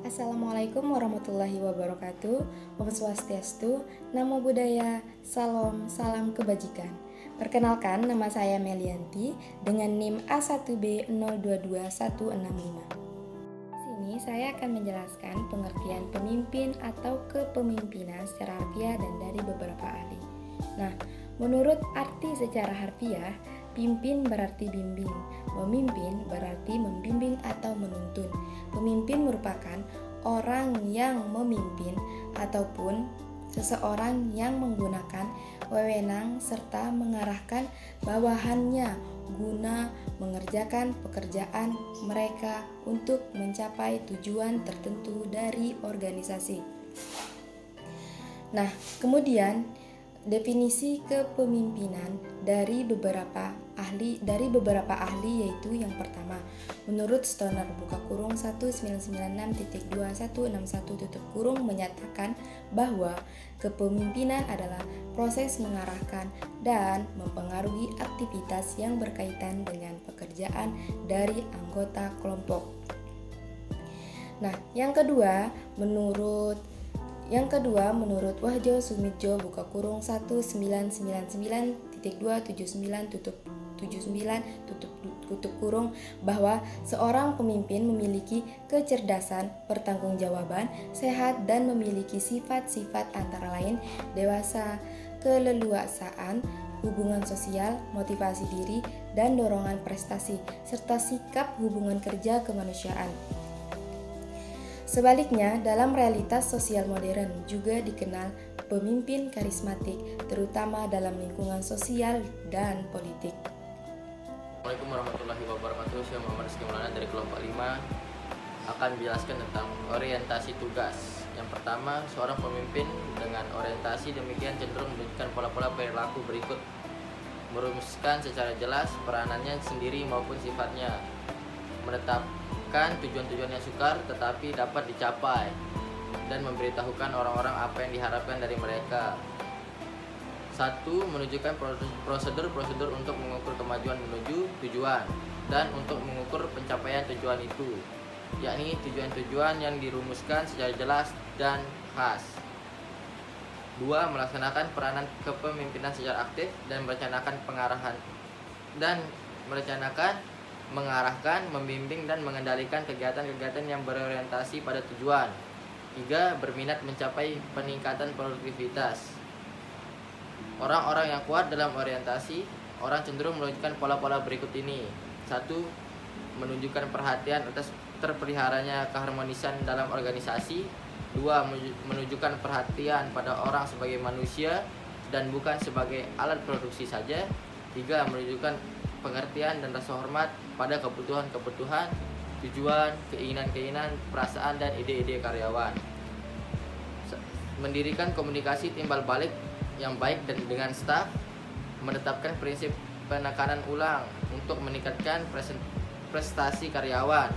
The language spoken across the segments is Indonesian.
Assalamualaikum warahmatullahi wabarakatuh. Om Swastiastu, Namo Buddhaya, salam kebajikan. Perkenalkan, nama saya Melianti dengan NIM A1B022165. Di sini saya akan menjelaskan pengertian pemimpin atau kepemimpinan secara harfiah dan dari beberapa ahli. Nah, menurut arti secara harfiah, pimpin berarti bimbing, memimpin berarti membimbing atau menuntun. Pemimpin merupakan orang yang memimpin ataupun seseorang yang menggunakan wewenang serta mengarahkan bawahannya guna mengerjakan pekerjaan mereka untuk mencapai tujuan tertentu dari organisasi. Nah, kemudian definisi kepemimpinan dari beberapa ahli yaitu yang pertama, menurut Stoner buka kurung 1996.2161 menyatakan bahwa kepemimpinan adalah proses mengarahkan dan mempengaruhi aktivitas yang berkaitan dengan pekerjaan dari anggota kelompok. Nah, yang kedua menurut Wahjo Sumidjo buka kurung 1999.279 bahwa seorang pemimpin memiliki kecerdasan, pertanggungjawaban, sehat dan memiliki sifat-sifat antara lain dewasa, keleluasaan, hubungan sosial, motivasi diri dan dorongan prestasi serta sikap hubungan kerja kemanusiaan. Sebaliknya, dalam realitas sosial modern juga dikenal pemimpin karismatik, terutama dalam lingkungan sosial dan politik. Assalamualaikum warahmatullahi wabarakatuh. Saya Muhammad Rizky Maulana dari kelompok 5 akan menjelaskan tentang orientasi tugas. Yang pertama, seorang pemimpin dengan orientasi demikian cenderung menunjukkan pola-pola perilaku berikut: merumuskan secara jelas peranannya sendiri maupun sifatnya, menetapkan tujuan-tujuan yang sukar tetapi dapat dicapai, dan memberitahukan orang-orang apa yang diharapkan dari mereka. 1. Menunjukkan prosedur-prosedur untuk mengukur kemajuan menuju tujuan dan untuk mengukur pencapaian tujuan itu, yakni tujuan-tujuan yang dirumuskan secara jelas dan khas. 2. Melaksanakan peranan kepemimpinan secara aktif dan mengarahkan, membimbing dan mengendalikan kegiatan-kegiatan yang berorientasi pada tujuan. 3. Berminat mencapai peningkatan produktivitas. Orang-orang yang kuat dalam orientasi, orang cenderung menunjukkan pola-pola berikut ini. 1. Menunjukkan perhatian atas terpeliharanya keharmonisan dalam organisasi. 2. Menunjukkan perhatian pada orang sebagai manusia dan bukan sebagai alat produksi saja. 3. Menunjukkan pengertian dan rasa hormat pada kebutuhan-kebutuhan, tujuan, keinginan-keinginan, perasaan, dan ide-ide karyawan. Mendirikan komunikasi timbal balik yang baik dan dengan staf, menetapkan prinsip penekanan ulang untuk meningkatkan prestasi karyawan,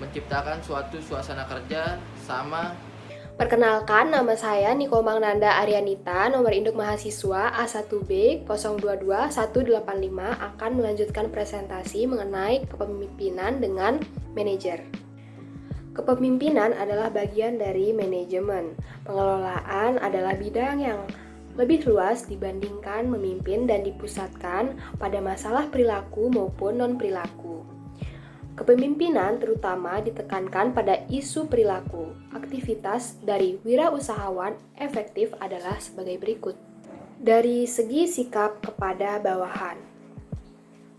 menciptakan suatu suasana kerja sama. Perkenalkan, nama saya Niko Magnanda Aryanita, nomor induk mahasiswa A1B 022185 akan melanjutkan presentasi mengenai kepemimpinan dengan manajer. Kepemimpinan adalah bagian dari manajemen. Pengelolaan adalah bidang yang lebih luas dibandingkan memimpin dan dipusatkan pada masalah perilaku maupun non-perilaku. Kepemimpinan terutama ditekankan pada isu perilaku. Aktivitas dari wirausahawan efektif adalah sebagai berikut. Dari segi sikap kepada bawahan,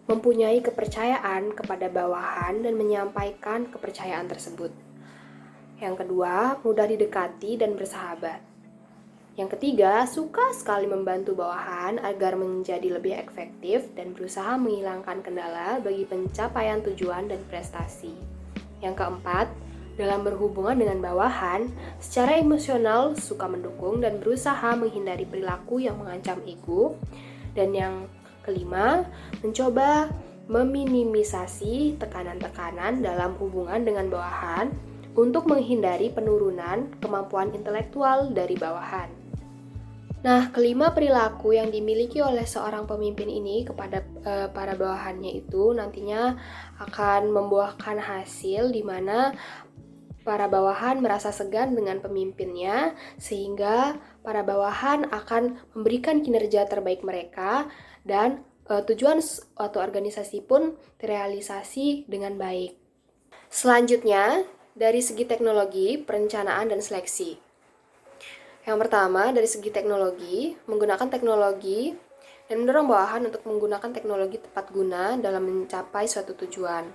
mempunyai kepercayaan kepada bawahan dan menyampaikan kepercayaan tersebut. Yang kedua, mudah didekati dan bersahabat. Yang ketiga, suka sekali membantu bawahan agar menjadi lebih efektif dan berusaha menghilangkan kendala bagi pencapaian tujuan dan prestasi. Yang keempat, dalam berhubungan dengan bawahan, secara emosional suka mendukung dan berusaha menghindari perilaku yang mengancam ego. Dan yang kelima, mencoba meminimisasi tekanan-tekanan dalam hubungan dengan bawahan untuk menghindari penurunan kemampuan intelektual dari bawahan. Nah, kelima perilaku yang dimiliki oleh seorang pemimpin ini kepada para bawahannya itu nantinya akan membuahkan hasil di mana para bawahan merasa segan dengan pemimpinnya, sehingga para bawahan akan memberikan kinerja terbaik mereka dan tujuan suatu organisasi pun terrealisasi dengan baik. Selanjutnya, dari segi teknologi, perencanaan, dan seleksi. Yang pertama, dari segi teknologi, menggunakan teknologi dan mendorong bawahan untuk menggunakan teknologi tepat guna dalam mencapai suatu tujuan.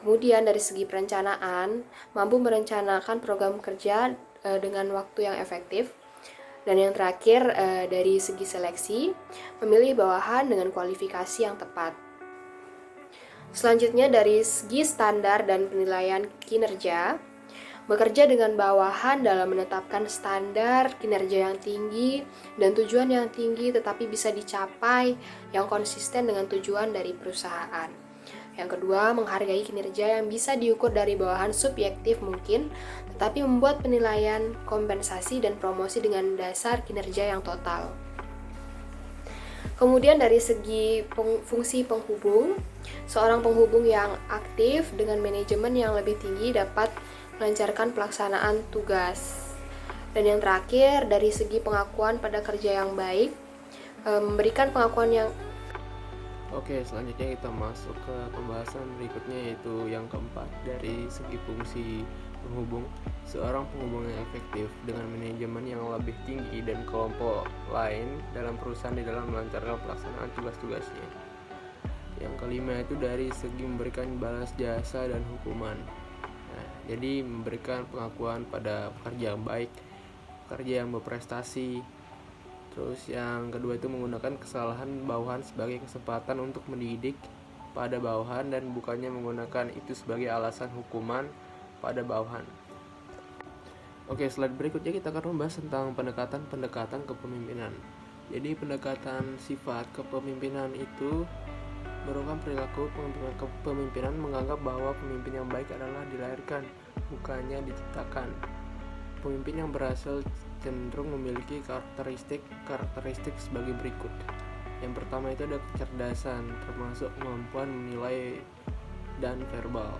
Kemudian dari segi perencanaan, mampu merencanakan program kerja dengan waktu yang efektif. Dan yang terakhir, dari segi seleksi, memilih bawahan dengan kualifikasi yang tepat. Selanjutnya dari segi standar dan penilaian kinerja, bekerja dengan bawahan dalam menetapkan standar kinerja yang tinggi dan tujuan yang tinggi tetapi bisa dicapai yang konsisten dengan tujuan dari perusahaan. Yang kedua, menghargai kinerja yang bisa diukur dari bawahan subjektif mungkin, tetapi membuat penilaian, kompensasi, dan promosi dengan dasar kinerja yang total. Kemudian dari segi fungsi penghubung, seorang penghubung yang aktif dengan manajemen yang lebih tinggi dapat melancarkan pelaksanaan tugas. Dan yang terakhir, dari segi pengakuan pada kerja yang baik, memberikan pengakuan yang... Oke, selanjutnya kita masuk ke pembahasan berikutnya, yaitu yang keempat, dari segi fungsi penghubung. Seorang penghubung yang efektif dengan manajemen yang lebih tinggi dan kelompok lain dalam perusahaan di dalam melancarkan pelaksanaan tugas-tugasnya. Yang kelima itu dari segi memberikan balas jasa dan hukuman. Jadi memberikan pengakuan pada pekerja yang baik, pekerja yang berprestasi. Terus yang kedua itu menggunakan kesalahan bawahan sebagai kesempatan untuk mendidik pada bawahan dan bukannya menggunakan itu sebagai alasan hukuman pada bawahan. Oke, slide berikutnya kita akan membahas tentang pendekatan kepemimpinan. Jadi pendekatan sifat kepemimpinan itu merupakan perilaku kepemimpinan menganggap bahwa pemimpin yang baik adalah dilahirkan, bukannya diciptakan. Pemimpin yang berhasil cenderung memiliki karakteristik sebagai berikut. Yang pertama itu ada kecerdasan, termasuk kemampuan menilai dan verbal.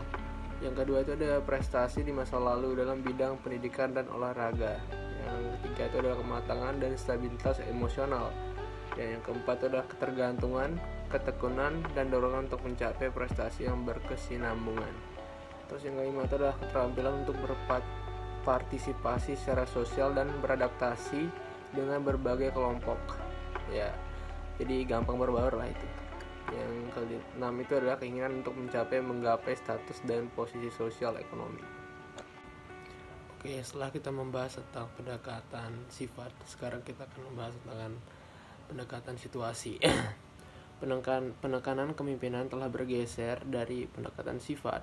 Yang kedua itu ada prestasi di masa lalu dalam bidang pendidikan dan olahraga. Yang ketiga itu adalah kematangan dan stabilitas emosional. Dan yang keempat itu adalah ketergantungan, ketekunan, dan dorongan untuk mencapai prestasi yang berkesinambungan. Terus yang kelima itu adalah keterampilan untuk berpartisipasi secara sosial dan beradaptasi dengan berbagai kelompok. Ya, jadi gampang berbaur lah itu. Yang keenam itu adalah keinginan untuk menggapai status dan posisi sosial ekonomi. Oke, setelah kita membahas tentang pendekatan sifat, sekarang kita akan membahas tentang pendekatan situasi. Penekanan kepemimpinan telah bergeser dari pendekatan sifat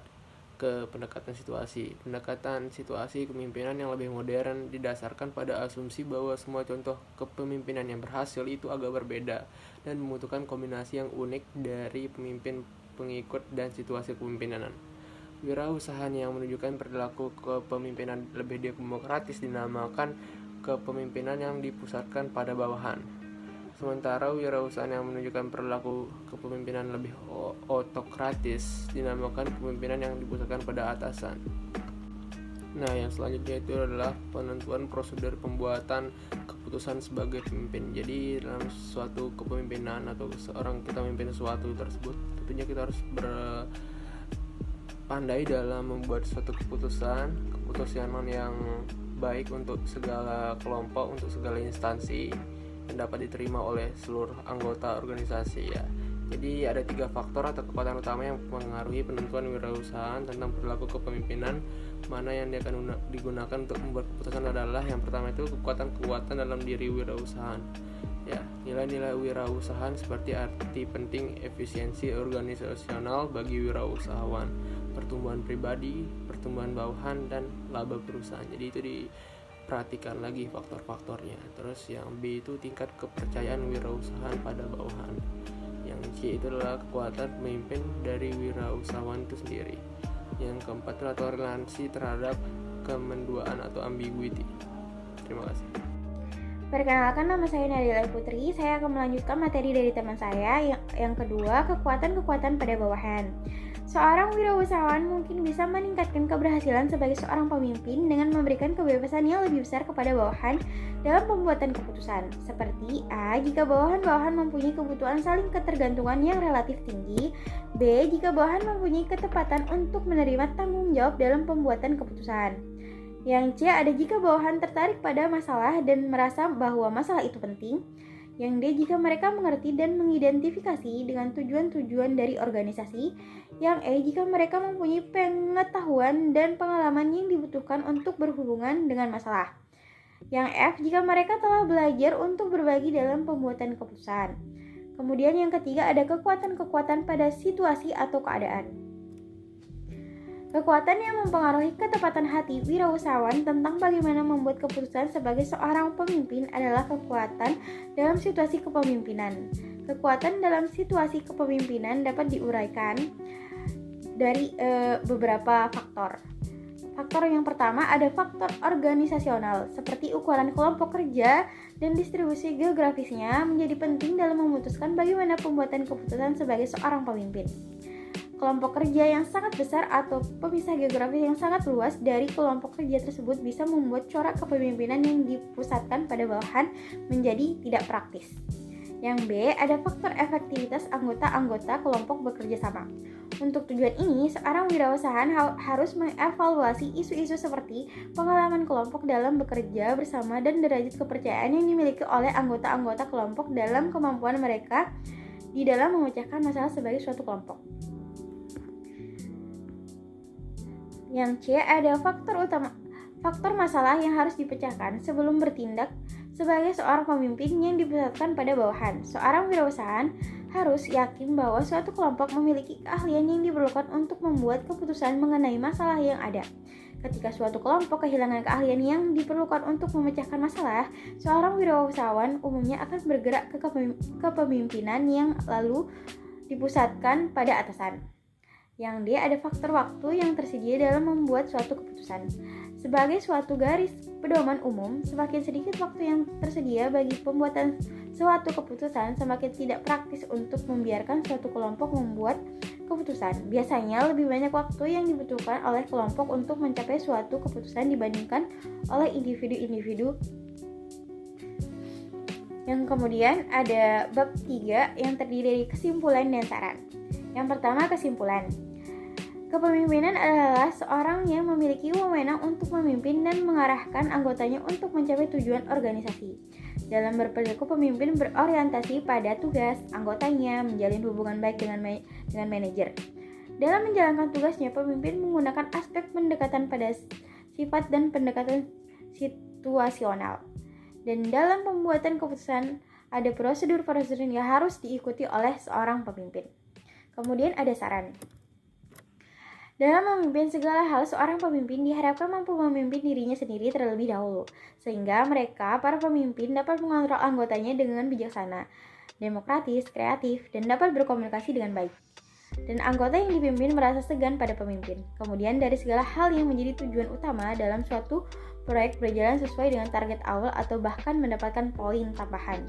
ke pendekatan situasi. Pendekatan situasi kepemimpinan yang lebih modern didasarkan pada asumsi bahwa semua contoh kepemimpinan yang berhasil itu agak berbeda dan membutuhkan kombinasi yang unik dari pemimpin, pengikut, dan situasi kepemimpinan. Wirausahaan yang menunjukkan perilaku kepemimpinan lebih demokratis dinamakan kepemimpinan yang dipusatkan pada bawahan. Sementara wirausahaan yang menunjukkan perilaku kepemimpinan lebih otokratis dinamakan kepemimpinan yang dipusatkan pada atasan. Nah, yang selanjutnya itu adalah penentuan prosedur pembuatan keputusan sebagai pemimpin. Jadi dalam suatu kepemimpinan atau seorang kita memimpin sesuatu tersebut, tentunya kita harus berpandai dalam membuat suatu keputusan yang baik untuk segala kelompok, untuk segala instansi yang dapat diterima oleh seluruh anggota organisasi ya. Jadi ada 3 faktor atau kekuatan utama yang mengaruhi penentuan wirausahaan tentang perilaku kepemimpinan. Mana yang akan digunakan untuk membuat keputusan adalah yang pertama itu kekuatan dalam diri wirausahaan. Ya, nilai-nilai wirausahaan seperti arti penting efisiensi organisasional bagi wirausahawan, pertumbuhan pribadi, pertumbuhan bawahan, dan laba perusahaan. Jadi itu perhatikan lagi faktor-faktornya. Terus yang B itu tingkat kepercayaan wirausahaan pada bawahan. Yang C itu adalah kekuatan pemimpin dari wirausahawan itu sendiri. Yang keempat adalah toleransi terhadap kemenduaan atau ambiguity. Terima kasih. Perkenalkan, nama saya Nadila Putri. Saya akan melanjutkan materi dari teman saya yang kedua, kekuatan pada bawahan. Seorang wirausahawan mungkin bisa meningkatkan keberhasilan sebagai seorang pemimpin dengan memberikan kebebasan yang lebih besar kepada bawahan dalam pembuatan keputusan. Seperti A. Jika bawahan-bawahan mempunyai kebutuhan saling ketergantungan yang relatif tinggi. B. Jika bawahan mempunyai ketepatan untuk menerima tanggung jawab dalam pembuatan keputusan. Yang C. Ada jika bawahan tertarik pada masalah dan merasa bahwa masalah itu penting. Yang D. Jika mereka mengerti dan mengidentifikasi dengan tujuan-tujuan dari organisasi. Yang E. Jika mereka mempunyai pengetahuan dan pengalaman yang dibutuhkan untuk berhubungan dengan masalah. Yang F. Jika mereka telah belajar untuk berbagi dalam pembuatan keputusan. Kemudian yang ketiga, ada kekuatan-kekuatan pada situasi atau keadaan. Kekuatan yang mempengaruhi ketepatan hati wirausahawan tentang bagaimana membuat keputusan sebagai seorang pemimpin adalah kekuatan dalam situasi kepemimpinan. Kekuatan dalam situasi kepemimpinan dapat diuraikan dari beberapa faktor. Faktor yang pertama ada faktor organisasional, seperti ukuran kelompok kerja dan distribusi geografisnya menjadi penting dalam memutuskan bagaimana pembuatan keputusan sebagai seorang pemimpin. Kelompok kerja yang sangat besar atau pemisah geografis yang sangat luas dari kelompok kerja tersebut bisa membuat corak kepemimpinan yang dipusatkan pada bawahan menjadi tidak praktis. Yang B, ada faktor efektivitas anggota-anggota kelompok bekerja sama. Untuk tujuan ini, seorang wirausahawan harus mengevaluasi isu-isu seperti pengalaman kelompok dalam bekerja bersama dan derajat kepercayaan yang dimiliki oleh anggota-anggota kelompok dalam kemampuan mereka di dalam memecahkan masalah sebagai suatu kelompok. Yang C, ada faktor masalah yang harus dipecahkan sebelum bertindak sebagai seorang pemimpin yang dipusatkan pada bawahan. Seorang wirausahawan harus yakin bahwa suatu kelompok memiliki keahlian yang diperlukan untuk membuat keputusan mengenai masalah yang ada. Ketika suatu kelompok kehilangan keahlian yang diperlukan untuk memecahkan masalah, seorang wirausahawan umumnya akan bergerak ke kepemimpinan yang lalu dipusatkan pada atasan. Yang D, ada faktor waktu yang tersedia dalam membuat suatu keputusan. Sebagai suatu garis pedoman umum, semakin sedikit waktu yang tersedia bagi pembuatan suatu keputusan, semakin tidak praktis untuk membiarkan suatu kelompok membuat keputusan. Biasanya lebih banyak waktu yang dibutuhkan oleh kelompok untuk mencapai suatu keputusan dibandingkan oleh individu-individu. Yang kemudian ada bab 3 yang terdiri dari kesimpulan dan saran. Yang pertama, kesimpulan. Kepemimpinan adalah seorang yang memiliki wewenang untuk memimpin dan mengarahkan anggotanya untuk mencapai tujuan organisasi. Dalam berperilaku, pemimpin berorientasi pada tugas anggotanya, menjalin hubungan baik dengan manajer. Dalam menjalankan tugasnya, pemimpin menggunakan aspek pendekatan pada sifat dan pendekatan situasional. Dan dalam pembuatan keputusan, ada prosedur-prosedur yang harus diikuti oleh seorang pemimpin. Kemudian ada saran. Dalam memimpin segala hal, seorang pemimpin diharapkan mampu memimpin dirinya sendiri terlebih dahulu, sehingga mereka, para pemimpin, dapat mengontrol anggotanya dengan bijaksana, demokratis, kreatif, dan dapat berkomunikasi dengan baik. Dan anggota yang dipimpin merasa segan pada pemimpin. Kemudian dari segala hal yang menjadi tujuan utama dalam suatu proyek berjalan sesuai dengan target awal atau bahkan mendapatkan poin tambahan.